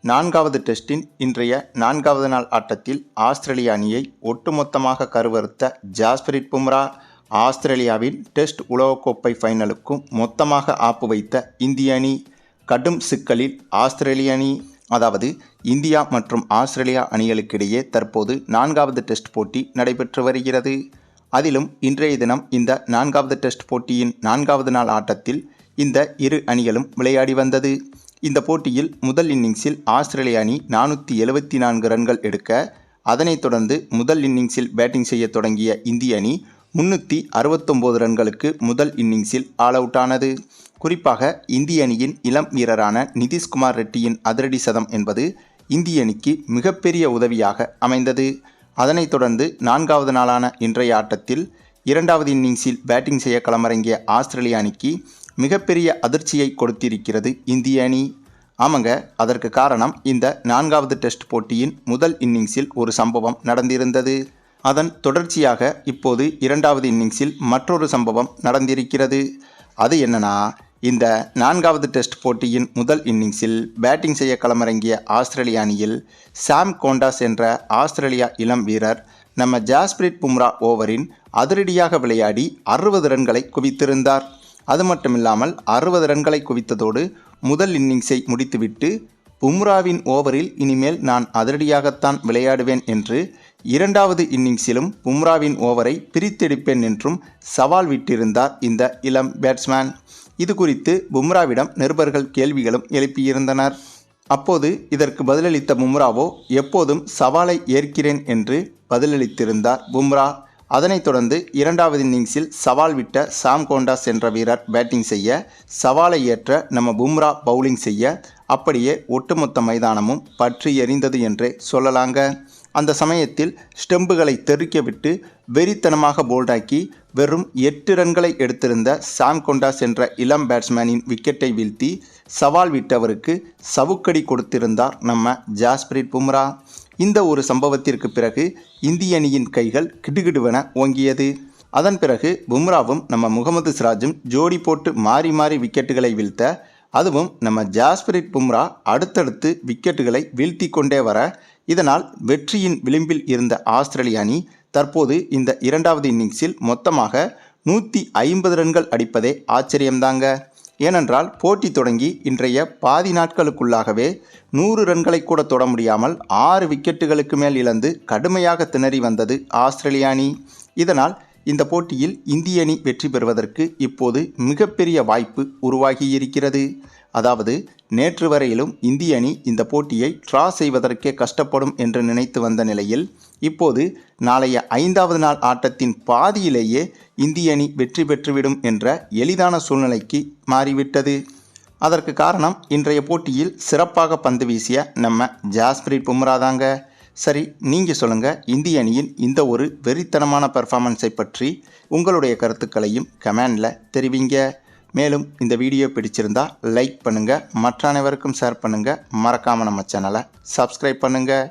நான்காவது டெஸ்டின் இன்றைய நான்காவது நாள் ஆட்டத்தில் ஆஸ்திரேலிய அணியை ஒட்டுமொத்தமாக கருவறுத்த ஜாஸ்பிரிட் பும்ரா ஆஸ்திரேலியாவின் டெஸ்ட் உலகக்கோப்பை ஃபைனலுக்கும் மொத்தமாக ஆப்பு வைத்த இந்திய அணி. கடும் சிக்கலில் ஆஸ்திரேலிய அணி, அதாவது இந்தியா மற்றும் ஆஸ்திரேலியா அணிகளுக்கிடையே தற்போது நான்காவது டெஸ்ட் போட்டி நடைபெற்று வருகிறது. அதிலும் இன்றைய தினம் இந்த நான்காவது டெஸ்ட் போட்டியின் நான்காவது நாள் ஆட்டத்தில் இந்த இரு அணிகளும் விளையாடி வந்தது. இந்த போட்டியில் முதல் இன்னிங்ஸில் ஆஸ்திரேலிய அணி 474 ரன்கள் எடுக்க, அதனைத் தொடர்ந்து முதல் இன்னிங்ஸில் பேட்டிங் செய்ய தொடங்கிய இந்திய அணி 369 ரன்களுக்கு முதல் இன்னிங்ஸில் ஆல் அவுட் ஆனது. குறிப்பாக இந்திய அணியின் இளம் வீரரான நிதிஷ்குமார் ரெட்டியின் அதிரடி சதம் என்பது இந்திய அணிக்கு மிகப்பெரிய உதவியாக அமைந்தது. அதனைத் தொடர்ந்து நான்காவது நாளான இன்றைய ஆட்டத்தில் இரண்டாவது இன்னிங்ஸில் பேட்டிங் செய்ய களமிறங்கிய ஆஸ்திரேலிய அணிக்கு மிகப்பெரிய அதிர்ச்சியை கொடுத்திருக்கிறது இந்திய அணி. ஆமாங்க, அதற்கு காரணம் இந்த நான்காவது டெஸ்ட் போட்டியின் முதல் இன்னிங்ஸில் ஒரு சம்பவம் நடந்திருந்தது. அதன் தொடர்ச்சியாக இப்போது இரண்டாவது இன்னிங்ஸில் மற்றொரு சம்பவம் நடந்திருக்கிறது. அது என்னன்னா, இந்த நான்காவது டெஸ்ட் போட்டியின் முதல் இன்னிங்ஸில் பேட்டிங் செய்ய களமிறங்கிய ஆஸ்திரேலிய அணியில் சாம் கோண்டாஸ் என்ற ஆஸ்திரேலியா இளம் வீரர் நம்ம ஜாஸ்பிரிட் பும்ரா ஓவரின் அதிரடியாக விளையாடி 60 ரன்களை குவித்திருந்தார். அது மட்டுமில்லாமல் 60 ரன்களை குவித்ததோடு முதல் இன்னிங்ஸை முடித்துவிட்டு பும்ராவின் ஓவரில் இனிமேல் நான் அதிரடியாகத்தான் விளையாடுவேன் என்று இரண்டாவது இன்னிங்ஸிலும் பும்ராவின் ஓவரை பிரித்தெடுப்பேன் என்றும் சவால் விட்டிருந்தார் இந்த இளம் பேட்ஸ்மேன். இது குறித்து பும்ராவிடம் நிருபர்கள் கேள்விகளும் எழுப்பியிருந்தனர். அப்போது இதற்கு பதிலளித்த பும்ராவோ எப்போதும் சவாலை ஏற்கிறேன் என்று பதிலளித்திருந்தார் பும்ரா. அதனைத் தொடர்ந்து இரண்டாவது இன்னிங்ஸில் சவால் விட்ட சாம் கோண்டாஸ் என்ற வீரர் பேட்டிங் செய்ய, சவாலை ஏற்ற நம்ம பும்ரா பவுலிங் செய்ய, அப்படியே ஒட்டுமொத்த மைதானமும் பற்றி எரிந்தது என்றே சொல்லலாங்க. அந்த சமயத்தில் ஸ்டெம்புகளை தெறிக்க விட்டு வெறித்தனமாக போல்டாக்கி வெறும் 8 ரன்களை எடுத்திருந்த சாம் கோண்டாஸ் என்ற இளம் பேட்ஸ்மேனின் விக்கெட்டை வீழ்த்தி சவால் விட்டவருக்கு சவுக்கடி கொடுத்திருந்தார் நம்ம ஜாஸ்பிரிட் பும்ரா. இந்த ஒரு சம்பவத்திற்கு பிறகு இந்திய அணியின் கைகள் கிடுகிடுவென ஓங்கியது. அதன் பிறகு பும்ராவும் நம்ம முகமது சிராஜும் ஜோடி போட்டு மாறி மாறி விக்கெட்டுகளை வீழ்த்த, அதுவும் நம்ம ஜாஸ்பிரிட் பும்ரா அடுத்தடுத்து விக்கெட்டுகளை வீழ்த்தி கொண்டே வர, இதனால் வெற்றியின் விளிம்பில் இருந்த ஆஸ்திரேலிய அணி தற்போது இந்த இரண்டாவது இன்னிங்ஸில் மொத்தமாக 150 ரன்கள் அடிப்பதே ஆச்சரியம்தாங்க. ஏனென்றால் போட்டி தொடங்கி இன்றைய பாதி நாட்களுக்குள்ளாகவே 100 ரன்களை கூட தொட முடியாமல் 6 விக்கெட்டுகளுக்கு மேல் இழந்து கடுமையாக திணறி வந்தது ஆஸ்திரேலிய அணி. இதனால் இந்த போட்டியில் இந்திய அணி வெற்றி பெறுவதற்கு இப்போது மிகப்பெரிய வாய்ப்பு உருவாகியிருக்கிறது. அதாவது நேற்று வரையிலும் இந்திய அணி இந்த போட்டியை டிரா செய்வதற்கே கஷ்டப்படும் என்று நினைத்து வந்த நிலையில் இப்போது நாளைய 5வது நாள் ஆட்டத்தின் பாதியிலேயே இந்திய அணி வெற்றி பெற்றுவிடும் என்ற எளிதான சூழ்நிலைக்கு மாறிவிட்டது. அதற்கு காரணம் இன்றைய போட்டியில் சிறப்பாக பந்து வீசிய நம்ம ஜாஸ்பிரிட் பும்ரா தாங்க. சரி, நீங்கள் சொல்லுங்கள், இந்திய அணியின் இந்த ஒரு வெறித்தனமான பெர்ஃபார்மன்ஸை பற்றி உங்களுடைய கருத்துக்களையும் கமெண்டில் தெரிவிங்க. மேலும் இந்த வீடியோ பிடிச்சிருந்தால் லைக் பண்ணுங்கள், மற்ற அனைவருக்கும் ஷேர் பண்ணுங்கள், மறக்காமல் நம்ம சேனலை சப்ஸ்கிரைப் பண்ணுங்கள்.